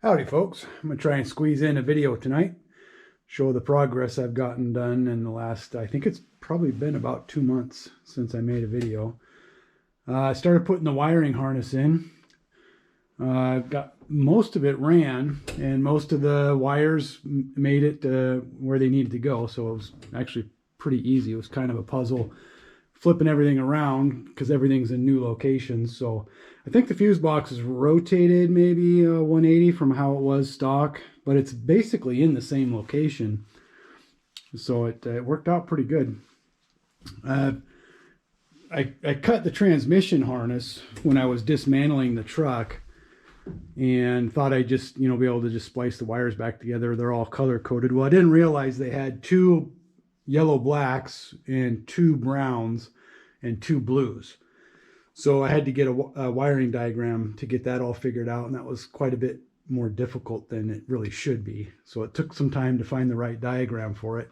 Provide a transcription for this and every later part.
Howdy folks, I'm going to try and squeeze in a video tonight, show the progress I've gotten done in the last, I think it's probably been about 2 months since I made a video. I started putting the wiring harness in. I've got most of it ran and most of the wires made it where they needed to go, so it was actually pretty easy. It was kind of a puzzle flipping everything around because everything's in new locations. So I think the fuse box is rotated maybe 180 from how it was stock, but it's basically in the same location. So it worked out pretty good. I cut the transmission harness when I was dismantling the truck and thought I'd just, be able to just splice the wires back together. They're all color coded. Well, I didn't realize they had 2 yellow blacks and 2 browns and 2 blues. So I had to get a wiring diagram to get that all figured out, and that was quite a bit more difficult than it really should be. So it took some time to find the right diagram for it,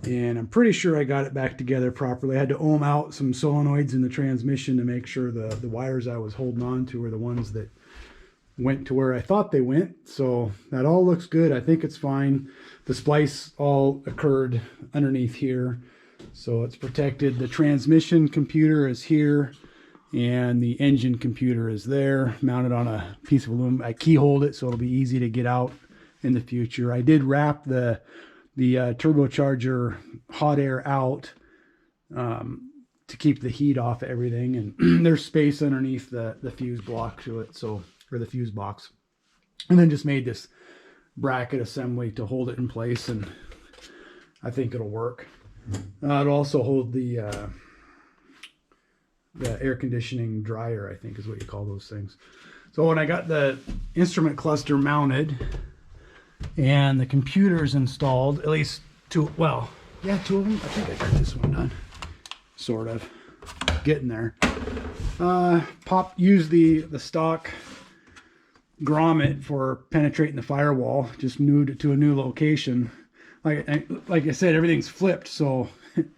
and I'm pretty sure I got it back together properly. I had to ohm out some solenoids in the transmission to make sure the wires I was holding on to were the ones that went to where I thought they went. So that all looks good. I think it's fine. The splice all occurred underneath here, so it's protected. The transmission computer is here and the engine computer is there, mounted on a piece of aluminum. I keyholed it so it'll be easy to get out in the future. I did wrap the turbocharger hot air out to keep the heat off everything, and there's space underneath the fuse block to it, so, or the fuse box. And then just made this bracket assembly to hold it in place, and I think it'll work. It'll also hold the air conditioning dryer, I think is what you call those things. So when I got the instrument cluster mounted and the computers installed, at least 2, well, yeah, 2 of them. I think I got this one done, sort of getting there. Use the stock grommet for penetrating the firewall. Just moved it to a new location. Like I said, everything's flipped, so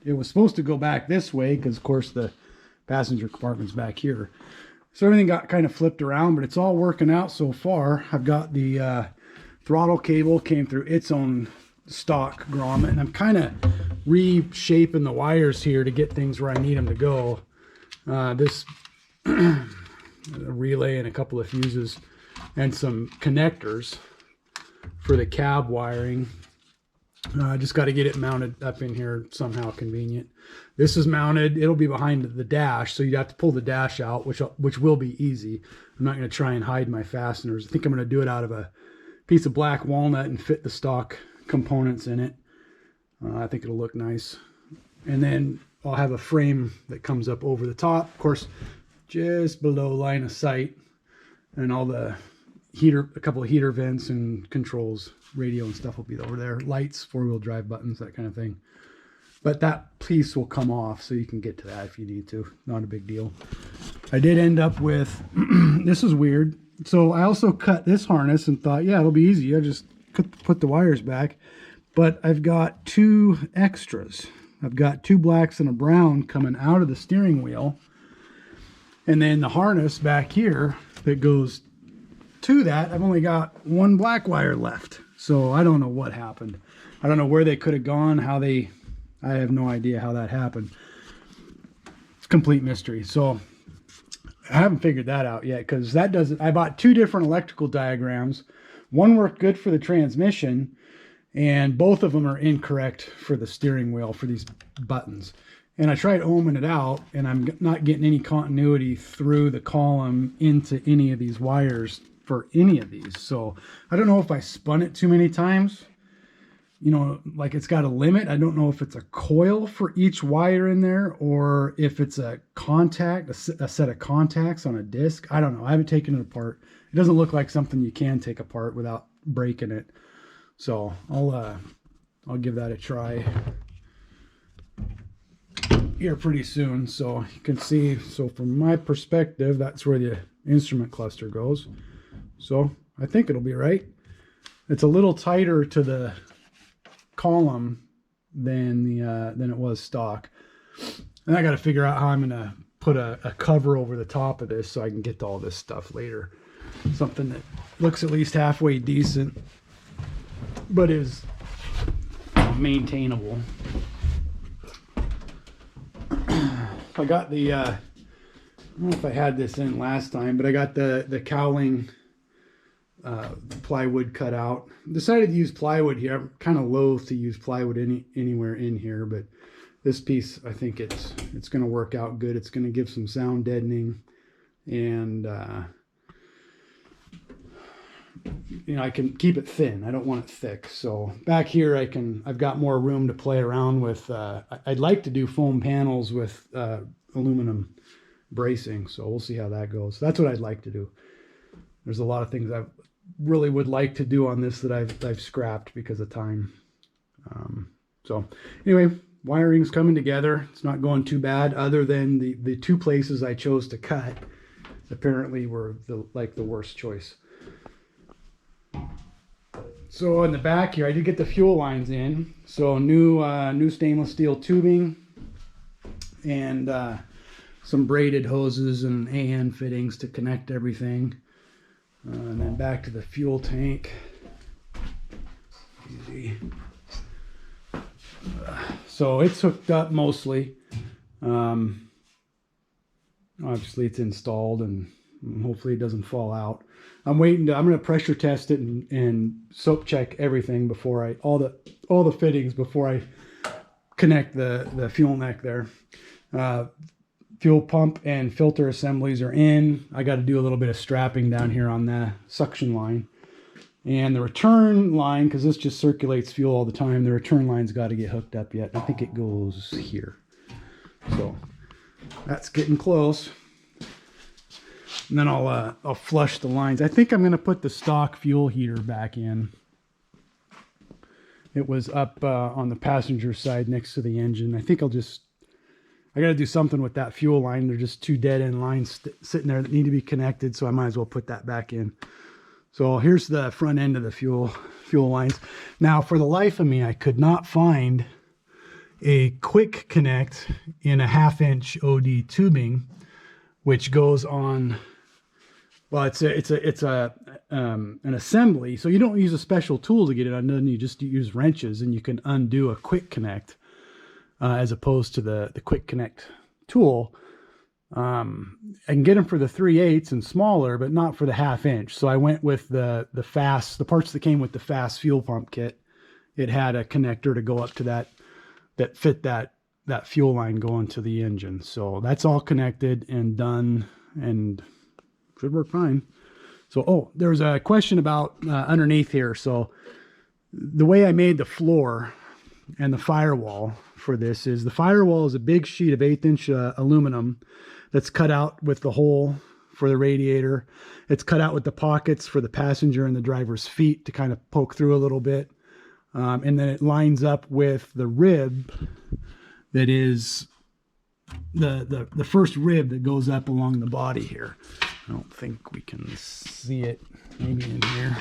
it was supposed to go back this way because, of course, the passenger compartment's back here. So everything got kind of flipped around, but it's all working out so far. I've got the throttle cable came through its own stock grommet, and I'm kind of reshaping the wires here to get things where I need them to go. This a relay and a couple of fuses and some connectors for the cab wiring. I just got to get it mounted up in here somehow convenient. This is mounted. It'll be behind the dash, so you have to pull the dash out, which will be easy. I'm not going to try and hide my fasteners. I think I'm going to do it out of a piece of black walnut and fit the stock components in it. I think it'll look nice. And then I'll have a frame that comes up over the top, of course, just below line of sight, and all the heater, a couple of heater vents and controls, radio and stuff will be over there. Lights, 4-wheel drive buttons, that kind of thing. But that piece will come off, so you can get to that if you need to. Not a big deal. I did end up with, this is weird. So I also cut this harness and thought, yeah, it'll be easy. I just put the wires back. But I've got 2 extras. I've got 2 blacks and a brown coming out of the steering wheel. And then the harness back here that goes to that, I've only got 1 black wire left. So I don't know what happened. I don't know where they could have gone, I have no idea how that happened. It's a complete mystery. So I haven't figured that out yet, because that doesn't, I bought 2 different electrical diagrams. One worked good for the transmission, and both of them are incorrect for the steering wheel for these buttons. And I tried ohming it out, and I'm not getting any continuity through the column into any of these wires for any of these. So I don't know if I spun it too many times. Like it's got a limit. I don't know if it's a coil for each wire in there, or if it's a contact, a set of contacts on a disc. I don't know. I haven't taken it apart. It doesn't look like something you can take apart without breaking it. So I'll give that a try here pretty soon. So you can see, so from my perspective, that's where the instrument cluster goes. So I think it'll be right. It's a little tighter to the column than it was stock, and I got to figure out how I'm gonna put a cover over the top of this so I can get to all this stuff later. Something that looks at least halfway decent, but is maintainable. I got the I don't know if I had this in last time, but I got the cowling plywood cut out. Decided to use plywood here. I'm kind of loath to use plywood anywhere in here, but this piece, I think it's going to work out good. It's going to give some sound deadening, and you know, I can keep it thin. I don't want it thick. So back here, I've got more room to play around with. I'd like to do foam panels with aluminum bracing. So we'll see how that goes. That's what I'd like to do. There's a lot of things I really would like to do on this that I've scrapped because of time. So anyway, wiring's coming together. It's not going too bad, other than the two places I chose to cut apparently were the worst choice. So in the back here, I did get the fuel lines in. So new stainless steel tubing and some braided hoses and AN fittings to connect everything. And then back to the fuel tank. Easy. So it's hooked up mostly. Obviously it's installed, and hopefully it doesn't fall out. I'm going to pressure test it and soap check everything before all the fittings before I connect the fuel neck there. Fuel pump and filter assemblies are in. I got to do a little bit of strapping down here on the suction line. And the return line, because this just circulates fuel all the time, the return line's got to get hooked up yet. I think it goes here. So that's getting close. And then I'll flush the lines. I think I'm going to put the stock fuel heater back in. It was up on the passenger side next to the engine. I think I got to do something with that fuel line. They're just two dead end lines sitting there that need to be connected, so I might as well put that back in. So here's the front end of the fuel lines. Now, for the life of me, I could not find a quick connect in a 1/2 inch OD tubing, which goes on. Well, it's an assembly, so you don't use a special tool to get it undone. You just use wrenches, and you can undo a quick connect as opposed to the quick connect tool. I can get them for the 3/8 and smaller, but not for the 1/2 inch. So I went with the parts that came with the fast fuel pump kit. It had a connector to go up to that fit that fuel line going to the engine. So that's all connected and done and should work fine. So, there was a question about underneath here. So the way I made the floor and the firewall for this is, the firewall is a big sheet of 1/8 inch aluminum that's cut out with the hole for the radiator. It's cut out with the pockets for the passenger and the driver's feet to kind of poke through a little bit. And then it lines up with the rib that is the first rib that goes up along the body here. I don't think we can see it maybe in here.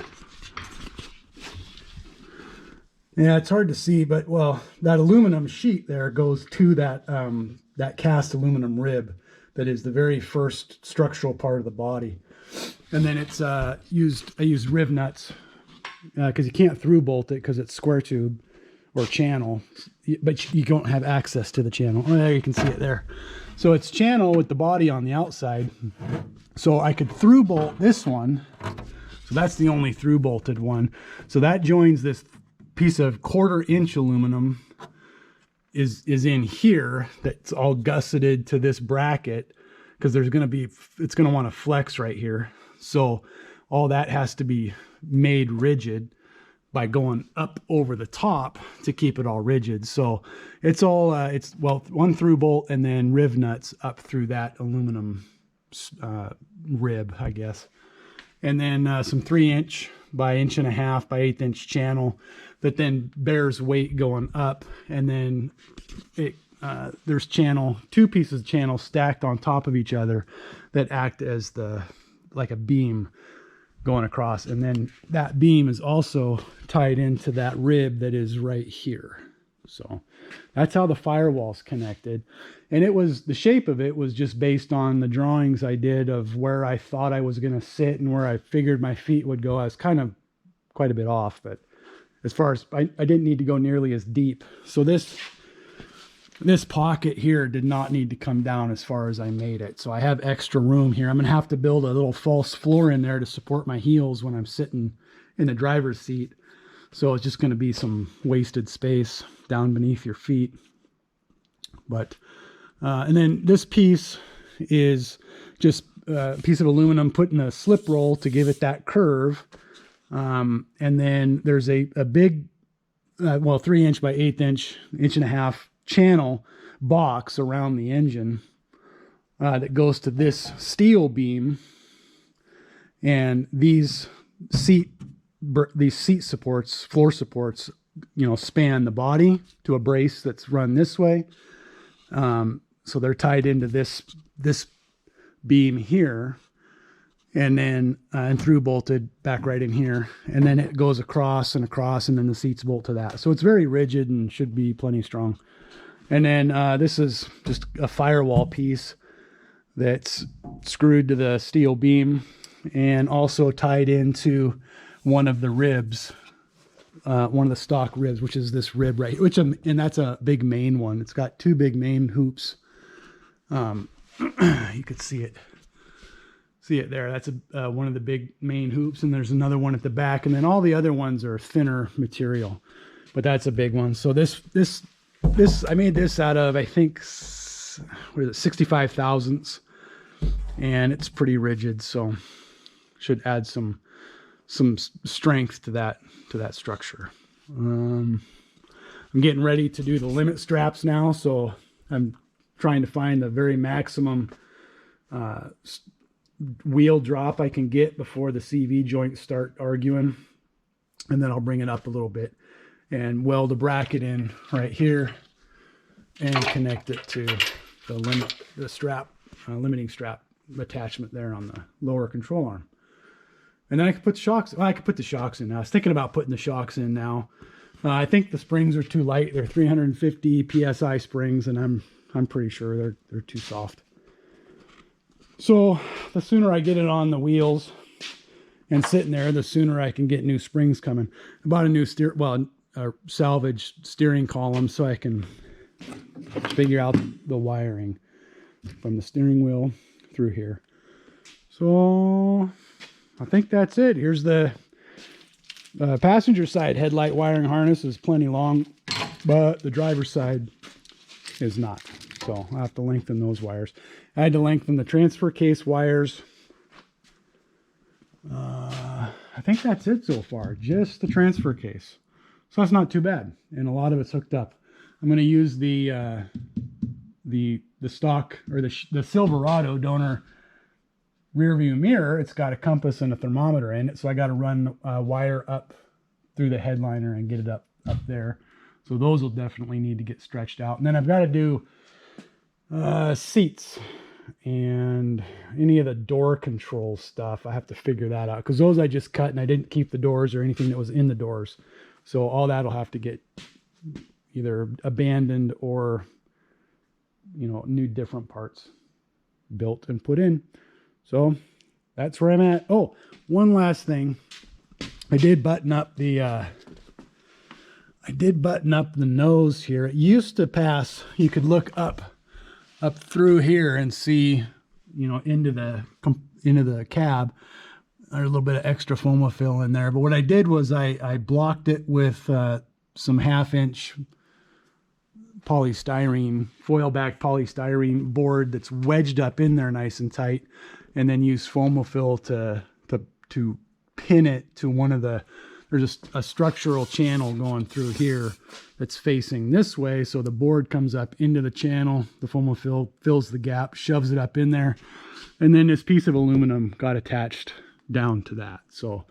Yeah, it's hard to see, but well, that aluminum sheet there goes to that cast aluminum rib that is the very first structural part of the body. And then it's I used rib nuts because you can't through bolt it because it's square tube or channel, but you don't have access to the channel. Oh, there you can see it there. So it's channel with the body on the outside. So I could through bolt this one. So that's the only through bolted one. So that joins this piece of 1/4 inch aluminum is in here. That's all gusseted to this bracket because it's going to want to flex right here. So all that has to be made rigid by going up over the top to keep it all rigid. So it's all, one through bolt and then riv nuts up through that aluminum rib, I guess. And then some 3" by 1.5" by 1/8 inch channel that then bears weight going up. And then there's two pieces of channel stacked on top of each other that act as like a beam going across. And then that beam is also tied into that rib that is right here. So that's how the firewall's connected. And it was, the shape of it was just based on the drawings I did of where I thought I was going to sit and where I figured my feet would go. I was kind of quite a bit off, but as far as I didn't need to go nearly as deep. So this pocket here did not need to come down as far as I made it. So I have extra room here. I'm going to have to build a little false floor in there to support my heels when I'm sitting in the driver's seat. So it's just going to be some wasted space down beneath your feet. But, and then this piece is just a piece of aluminum put in a slip roll to give it that curve. And then there's a big, 3" by 1/8" 1.5" channel box around the engine that goes to this steel beam, and these seat supports, floor supports, span the body to a brace that's run this way. So they're tied into this beam here, and then and through bolted back right in here, and then it goes across and across, and then the seats bolt to that. So it's very rigid and should be plenty strong. And then this is just a firewall piece that's screwed to the steel beam and also tied into one of the ribs, one of the stock ribs, which is this rib right here, and that's a big main one. It's got 2 big main hoops. You could see it there. That's one of the big main hoops, and there's another one at the back, and then all the other ones are thinner material, but that's a big one. So this I made this out of, I think, what is it, 65 thousandths, and it's pretty rigid, so should add some strength to that structure. I'm getting ready to do the limit straps now, so I'm trying to find the very maximum wheel drop I can get before the CV joints start arguing, and then I'll bring it up a little bit and weld a bracket in right here and connect it to the limiting strap attachment there on the lower control arm. And then I could put shocks. Well, I could put the shocks in now. I was thinking about putting the shocks in now. I think the springs are too light. They're 350 psi springs, and I'm pretty sure they're too soft. So the sooner I get it on the wheels and sitting there, the sooner I can get new springs coming. I bought a new salvage steering column so I can figure out the wiring from the steering wheel through here. So I think that's it. Here's the passenger side headlight wiring harness is plenty long, but the driver's side is not. So I'll have to lengthen those wires. I had to lengthen the transfer case wires. I think that's it so far, just the transfer case. So that's not too bad, and a lot of it's hooked up. I'm going to use the stock, or the Silverado donor rear view mirror. It's got a compass and a thermometer in it, so I got to run a wire up through the headliner and get it up there. So those will definitely need to get stretched out. And then I've got to do seats and any of the door control stuff. I have to figure that out, because those I just cut and I didn't keep the doors or anything that was in the doors. So all that'll have to get either abandoned or, new different parts built and put in. So that's where I'm at. Oh, one last thing. I did button up the nose here. It used to pass, you could look up through here and see, into the cab. There's a little bit of extra foam fill in there. But what I did was I blocked it with some 1/2" polystyrene, foil-back polystyrene board that's wedged up in there nice and tight, and then use foam-fill to pin it to one of there's a structural channel going through here that's facing this way, so the board comes up into the channel, the foam-fill fills the gap, shoves it up in there, and then this piece of aluminum got attached down to that. So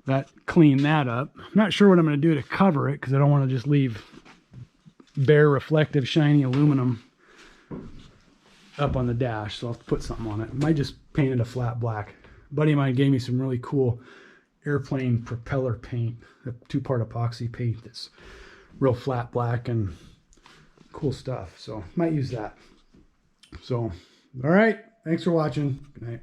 that cleaned that up. I'm not sure what I'm going to do to cover it, because I don't want to just leave bare reflective shiny aluminum up on the dash, so I'll have to put something on it. I might just paint it a flat black. A buddy of mine gave me some really cool airplane propeller paint, a 2-part epoxy paint that's real flat black and cool stuff. So might use that. So, all right. Thanks for watching. Good night.